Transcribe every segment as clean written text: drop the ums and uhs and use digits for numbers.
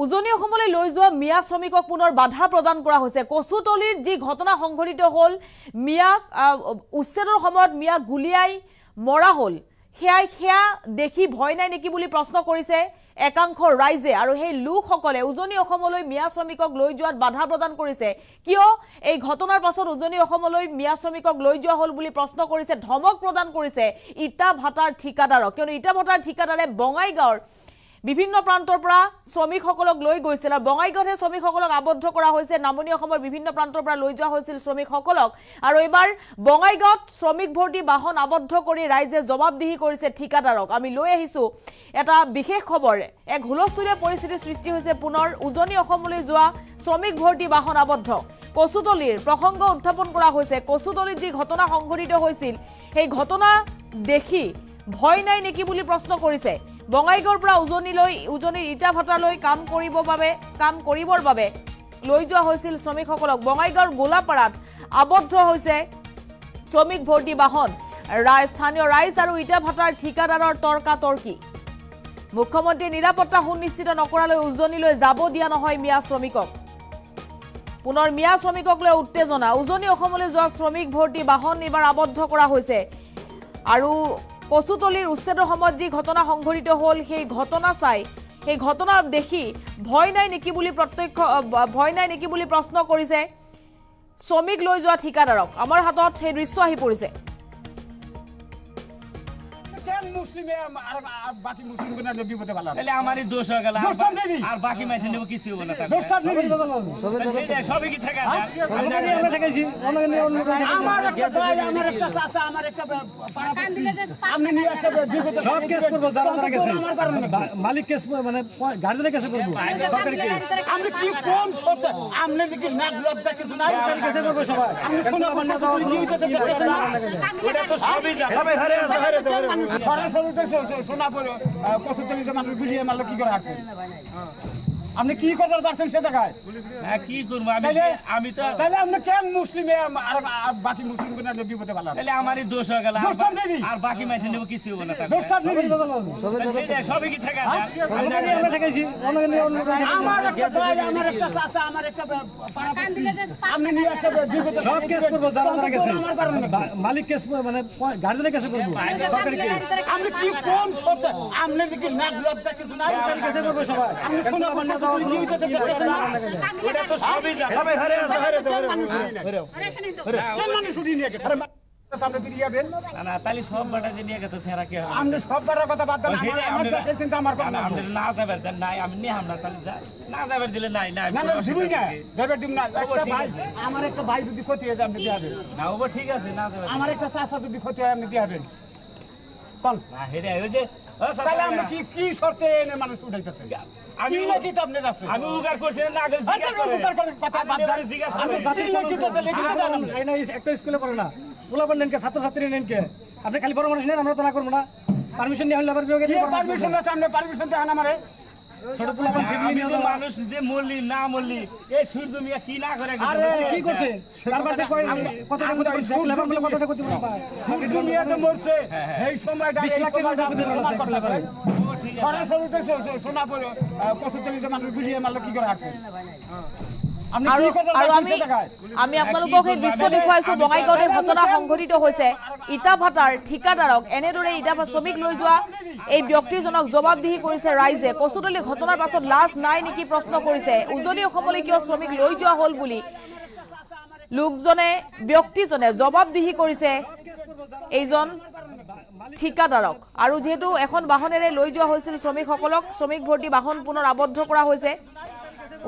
উজনি অসমলৈ লৈ যোৱা মিয়া শ্ৰমিকক পুনৰ বাধা প্ৰদান কৰা হৈছে। কচুতলিৰ যি ঘটনা সংঘটিত হল, মিয়াক উচ্ছেদৰ সময়ত মিয়াক গুলিয়াই মৰা হল, সেয়া দেখি ভয় নাই নেকি বুলি প্ৰশ্ন কৰিছে একাংশ ৰাইজে। আৰু সেই লোকসকলে উজনি অসমলৈ মিয়া শ্ৰমিকক লৈ যোৱাত বাধা প্ৰদান কৰিছে। কিয় এই ঘটনাৰ পাছত উজনি অসমলৈ মিয়া শ্ৰমিকক লৈ যোৱা হল বুলি প্ৰশ্ন কৰিছে, ধমক প্ৰদান কৰিছে ইটা ভাটাৰ ঠিকাদাৰক। কিয়নো ইটা ভাটাৰ ঠিকাদাৰে বঙাইগাঁৱৰ বিভিন্ন প্ৰান্তৰ পৰা শ্ৰমিকসকলক লৈ গৈছিল আৰু বঙাইগাঁৱতে শ্ৰমিকসকলক আবদ্ধ কৰা হৈছে। নামনি অসমৰ বিভিন্ন প্ৰান্তৰ পৰা লৈ যোৱা হৈছিল শ্ৰমিকসকলক আৰু এবাৰ বঙাইগাঁৱত শ্ৰমিক ভৰ্তি বাহন আবদ্ধ কৰি ৰাইজে জবাবদিহি কৰিছে ঠিকাদাৰক। আমি লৈ আহিছো এটা বিশেষ খবৰ। এক হুলস্থুলীয়া পৰিস্থিতিৰ সৃষ্টি হৈছে পুনৰ উজনি অসমলৈ যোৱা শ্ৰমিক ভৰ্তি বাহন আবদ্ধ। কচুতলিৰ প্ৰসংগ উত্থাপন কৰা হৈছে। কচুতলিত যি ঘটনা সংঘটিত হৈছিল সেই ঘটনা দেখি ভয় নাই নেকি বুলি প্ৰশ্ন কৰিছে। বঙাইগাঁৱৰ পৰা উজনিৰ ইটা ভাটালৈ কাম কৰিবৰ বাবে লৈ যোৱা হৈছিল শ্ৰমিকসকলক। বঙাইগাঁৱৰ গোলাপাৰাত আবদ্ধ হৈছে শ্ৰমিক ভৰ্তি বাহন। স্থানীয় ৰাইজ আৰু ইটা ভাটাৰ ঠিকাদাৰৰ তৰ্কাতৰ্কি। মুখ্যমন্ত্ৰীয়ে নিৰাপত্তা সুনিশ্চিত নকৰালৈ উজনিলৈ যাব দিয়া নহয় মিয়া শ্ৰমিকক। পুনৰ মিয়া শ্ৰমিকক লৈ উত্তেজনা। উজনি অসমলৈ যোৱা শ্ৰমিক ভৰ্তি বাহন এইবাৰ আবদ্ধ কৰা হৈছে আৰু কচুতলিৰ উচ্ছেদৰ সময়ত যি ঘটনা সংঘটিত হল সেই ঘটনা দেখি ভয় নাই নেকি বুলি প্ৰশ্ন কৰিছে শ্ৰমিক লৈ যোৱা ঠিকাদাৰক। আমাৰ হাতত সেই দৃশ্য আহি পৰিছে। মালিক কেস মানে গার্জেনের কাছে করব সরকারি আমি কি কোন শর্ত আমনে কি নাক লজ্জা কিছু নাই কাছে করব সবাই আমি শোনা বন্ধ করে কি হইছে ওটা তো সবই জানে সবাই হারে সরাসরি শোনা পড়ে কচুতলিতে মানুষ গুলিয়ে মারলো কি করে আছে আপনি কি করবার যাচ্ছেন সে জায়গায় না কি করব আমি তো তাহলে আপনি কেন মুসলিমে আর বাকি মুসলিম কোন বিপদে ফেলা তাহলে আমারই দোষ হয়ে গেল আর বাকি মাইছে নেব কিছু হবে না দোষটা নেই সবই কি ঠেকা দেন আমরা ঠেকাইছি আমার একটা চাচা আমার একটা আপনি নিয়ে একটা বিপদে সব কেস করব যারা গেছে মালিক কেস মানে গার্জেনের কাছে করব সরকারি আপনি কি কোন শর্ত আপনি কি নাক লজ্জা কিছু নাই কাছে করব সবাই আমি শোনা বন্ধ ওটা তো সবই জানে সবাই হারে মানে শুনি নিয়ে গেছে আপনি কি দিবেন না তালি সব বাটা যে নিয়ে গেছে সেরা কি হবে আপনি সব বাটার কথা বাদ দেন আমার চিন্তা আমার কথা না আপনি না যাবেন দেন নাই আমি নিয়ে আমরা তালি যা না যাবেন দিলে নাই না দিবই না যাবে দিম না একটা ভাই আমার একটা ভাই যদি ক্ষতি হয় আপনি দিবেন না ওবা ঠিক আছে না যাবেন আমার একটা চাচা যদি ক্ষতি হয় আপনি দিবেন কোন না হেরে ওই যে তাহলে আপনি কি শর্তে এনে মানুষ উঠাইতেছে আমি কি তো আপনি রাখছেন আমি উগার করছি না আগে জিজ্ঞাসা করেন কথা বাদ ধরে জিজ্ঞাসা করেন কি তো চলে কি জানেন এই না একটা স্কুলে পড়ে না পোলাপান নেন কে ছাত্রছাত্রী নেন কে আপনি খালি বড় মানুষ নেন আমরা তো না করব না পারমিশন নিয়ে হলে আবার বিভাগে দিয়ে পারমিশন আছে আপনি পারমিশন দেন আমারে ছোট পোলাপান ফ্যামিলি নিয়ে মানুষ যে মরলি না মরলি এই সূর্য মিয়া কি না করে কি করছে তারপর কই কতটা কথা কইছে লেবার বলে কতটা করতে পারবা সূর্য মিয়া তো মরছে এই সময় গাড়ি 20 লাখ টাকা সরাসরি শোনা পড়ে কচুতলিতে মানুষ গুলিয়ে মারলো কি করে আছে আমি আপোনালোকক এই দৃশ্য দেখুৱাইছো। বঙাইগাঁৱতে ঘটনা সংঘটিত হৈছে। ইটা ভাটাৰ ঠিকাদাৰক এনেদৰে ইটা শ্ৰমিক লৈ যোৱা এই ব্যক্তিজনক জবাবদিহি কৰিছে ৰাইজে। কচুতলি ঘটনাৰ পাছত লাজ নাই নেকি প্ৰশ্ন কৰিছে। উজনি অসমলৈ কিয় শ্ৰমিক লৈ যোৱা হল বুলি ব্যক্তিজনে জবাবদিহি কৰিছে এইজন ঠিকাদাৰক। আৰু যেহেতু এখন বাহনেৰে লৈ যোৱা হৈছিল শ্ৰমিকসকলক, শ্ৰমিক ভৰ্তি বাহন পুনৰ আবদ্ধ কৰা হৈছে।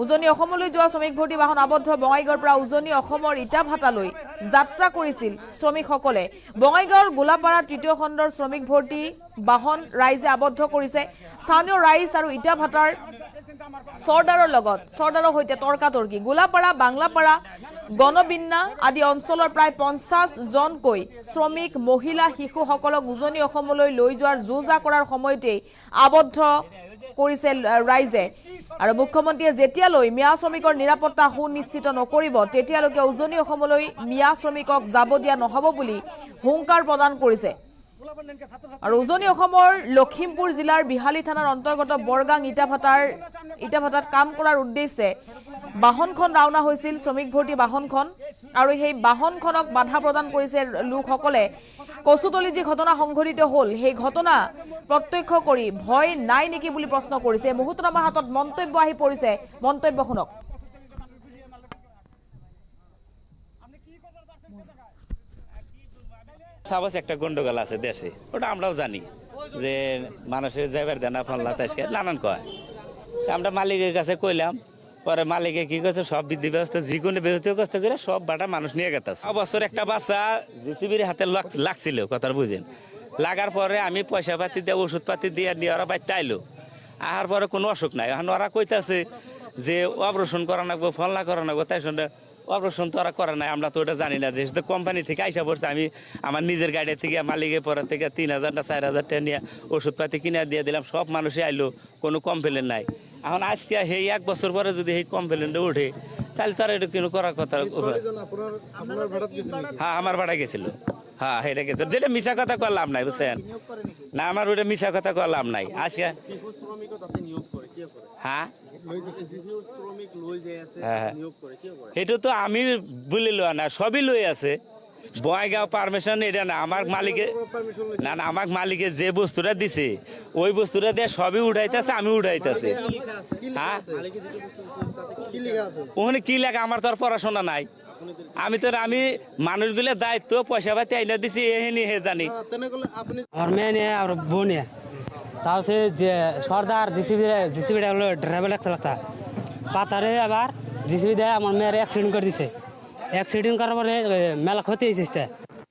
উজনি অসমলৈ যোৱা শ্ৰমিক ভৰ্তি বাহন আবদ্ধ। বঙাইগাঁৱৰ পৰা উজনি অসমৰ ইটা ভাটালৈ যাত্ৰা কৰিছিল শ্ৰমিকসকলে। বঙাইগাঁৱৰ গোলাপাৰা তৃতীয় খণ্ডৰ শ্ৰমিক ভৰ্তি বাহন ৰাইজে আবদ্ধ কৰিছে। স্থানীয় ৰাইজ আৰু ইটা ভাটাৰ চৰ্দাৰৰ সৈতে তৰ্কাতৰ্কি। গোলাপাৰা, বাংলাপাৰা, গণবিন্না আদি অঞ্চলৰ প্ৰায় 50 জনকৈ শ্ৰমিক, মহিলা, শিশুসকলক উজনি অসমলৈ লৈ যোৱাৰ যোজা কৰাৰ সময়তেই আবদ্ধ কৰিছে ৰাইজে। আৰু মুখ্যমন্ত্ৰীয়ে যেতিয়ালৈ মিয়া শ্ৰমিকৰ নিৰাপত্তা সুনিশ্চিত নকৰিব তেতিয়ালৈকে উজনি অসমলৈ মিয়া শ্ৰমিকক যাব দিয়া নহব বুলি হুংকাৰ প্ৰদান কৰিছে। আৰু উজনি অসমৰ লখিমপুৰ জিলাৰ বিহালী থানাৰ অন্তৰ্গত বৰগাং ইটাভাটাত কাম কৰাৰ উদ্দেশ্যে বাহনখন ৰাওনা হৈছিল শ্ৰমিক ভৰ্তি বাহনখন আৰু সেই বাহনখনক বাধা প্ৰদান কৰিছে লোকসকলে কচুতলিত যি ঘটনা সংঘটিত হ'ল সেই ঘটনা প্ৰত্যক্ষ কৰি ভয় নাই নেকি বুলি প্ৰশ্ন কৰিছে মুহূৰ্তত আমাৰ হাতত মন্তব্য আহি পৰিছে মন্তব্য শুনক সাবাস একটা গন্ডগোল আছে দেশে ওটা আমরাও জানি যে মানুষের যাইবার দেনা ফল্লা তাইসকে নানান কয় আমরা মালিকের কাছে কইলাম পরে মালিকে কি করছে সব বিধি ব্যবস্থা যে কোনো ব্যবস্থা করে সব বাটা মানুষ নিয়ে গেছে অবসর একটা বাচ্চা জিসিবির হাতে লাগছিল কথা বুঝেন লাগার পরে আমি পয়সা পাতি দিয়ে ওষুধ পাতি দিয়ে নিয়ে ওরা বাইতে আইলো আহার পরে কোনো অসুখ নাই এখন ওরা কইতাছে যে অপারেশন করা লাগবো ফলনা করা লাগবো তাই শুনে অপারেশন তো ওরা করে নাই আমরা তো ওটা জানি না যেহেতু কোম্পানি থেকে আইসা পড়ছে আমি আমার নিজের গাড়ি থেকে মালিকের পরে থেকে 3,000 না 4,000 টাকা নিয়ে ওষুধপাতি কিনে দিয়ে দিলাম সব মানুষই আইলো কোনো কমপ্লেন নাই এখন আজকে এই 1 বছর পরে যদি এই কমপ্লেনটা উঠে তাহলে তারা এটা কেন করার কথা হ্যাঁ আমার ভাড়া গেছিল হ্যাঁ এটা গেছিল যেটা মিছা কথা করলাম নাই বুঝছেন না আমার ওটা মিছা কথা করলাম নাই আজকে হ্যাঁ এটা তো আমি বলে লওয়া না সবই লই আছে বয়গাঁও পারমিশন এটা না আমার মালিকে না না আমার মালিকে যে বস্তুটা দিছে ওই বস্তুটা দিয়ে সবই উঠাইতেছে আমি উঠাইতেছি হ্যাঁ ওখানে কি লেখা আমার তো আর পড়াশোনা নাই আমি মানুষগুলোর দায়িত্ব পয়সা পাতি আইনা দিছি এহেনি হে জানি আমার মেয়ে নিয়ে আর বউ নিয়ে তা হচ্ছে যে সর্দার জিসিবিটা হলো ড্রাইভার একটা পাতারে আবার জিসিবি দেয় আমার মেয়ের অ্যাক্সিডেন্ট করে দিছে অ্যাক্সিডেন্ট করার পরে মেলা ক্ষতি হয়েছে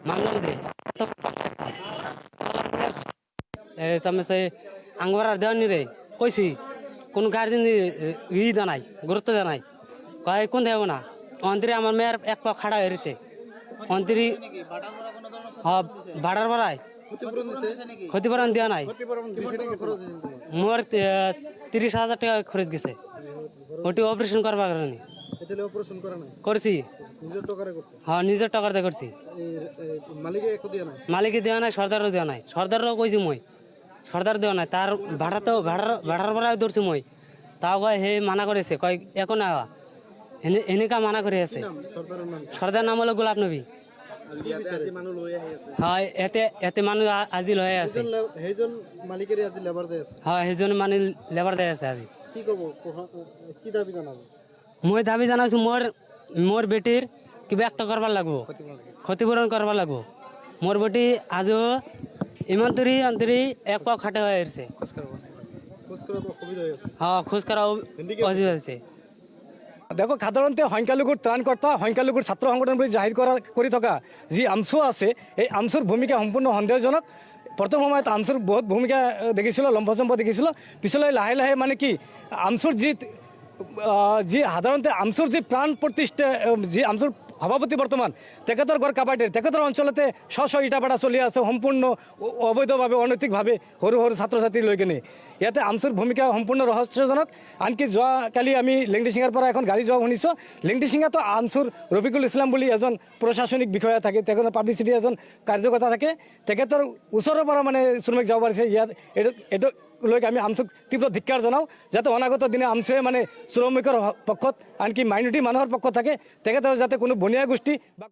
মানলাম দিয়ে তারপরে সেই আঙ্গবার দেওয়ার নি রে কইছি কোনো গার্জেন দেওয়া নাই গুরুত্ব দেওয়া নাই কয় কোন দেব না অন্তরে আমার মেয়ের এক পা খাড়া হয়েছে অন্তরি ভাড়ার ভাড়ায় ক্ষতিপূরণ দেওয়া নাই মোর 30,000 টাকা খরচ গেছে ওটি অপারেশন করবার কারণে করছি হ্যাঁ নিজের টাকাতে করছি মালিকে দেওয়া নাই সর্দারও দেওয়া নাই সর্দারও কইছি মই সর্দার দেওয়া নাই তার ভাড়ার ভাড়ায় ধরছি মই তাও কয় হে মানা করেছে কয় এখন আওয়া এনেকা মানা করে আছে সর্দার নাম হলো গোলাপ নবী হ্যাঁ এতে মানুষ আজি লয়ে আছে হ্যাঁ সেইজন মানে লেবার দেয় আছে আজি মই দাবি জানাইছো মোর বেটির কিবা একটা করবার লাগবো ক্ষতিপূরণ করবার লাগবো মোর বেটি আজও ইমান অন্তরি এক পা খাটে হয়ে আসছে হ্যাঁ খোঁজ করা অসুবিধা হয়েছে দেখো সাধাৰণতে সংখ্যালঘুৰ ত্ৰাণকৰ্তা সংখ্যালঘুৰ ছাত্ৰ সংগঠন বুলি জাহিৰ কৰি থকা যি আমচু আছে এই আমচুৰ ভূমিকা সম্পূৰ্ণ সন্দেহজনক প্ৰথম সময়ত আমচুৰ বহুত ভূমিকা দেখিছিলোঁ লম্ফচম্ফ দেখিছিলোঁ পিছলৈ লাহে লাহে মানে কি আমচুৰ যি সাধাৰণতে আমচুৰ যি প্ৰাণ প্ৰতিষ্ঠা যি আমচুৰ সভাপতি বৰ্তমান তেখেতৰ ঘৰ কাবাটিৰ তেখেতৰ অঞ্চলতে স্ব ইটাভাটা চলি আছে সম্পূৰ্ণ অবৈধভাৱে অনৈতিকভাৱে সৰু সৰু ছাত্ৰ ছাত্ৰী লৈ কিনে ইয়াতে আমচুৰ ভূমিকা সম্পূৰ্ণ ৰহস্যজনক আনকি যোৱাকালি আমি লেংডিচিঙাৰ পৰা এখন গাড়ী যোৱা শুনিছোঁ লেংডিচিঙাতো আমচুৰ ৰফিকুল ইছলাম বুলি এজন প্ৰশাসনিক বিষয়া থাকে তেখেতৰ পাব্লিচিটি এজন কাৰ্যকৰ্তা থাকে তেখেতৰ ওচৰৰ পৰা মানে শ্ৰমিক যাব পাৰিছে ইয়াত এইটো লৈ আমি আমচুক তীব্ৰ ধিক্কাৰ জনাওঁ যাতে অনাগত দিনে আমচুৱে মানে শ্ৰমিকৰ পক্ষত আনকি মাইনৰিটি মানুহৰ পক্ষত থাকে তেখেতৰ যাতে কোনো বনিয়া গোষ্ঠী বা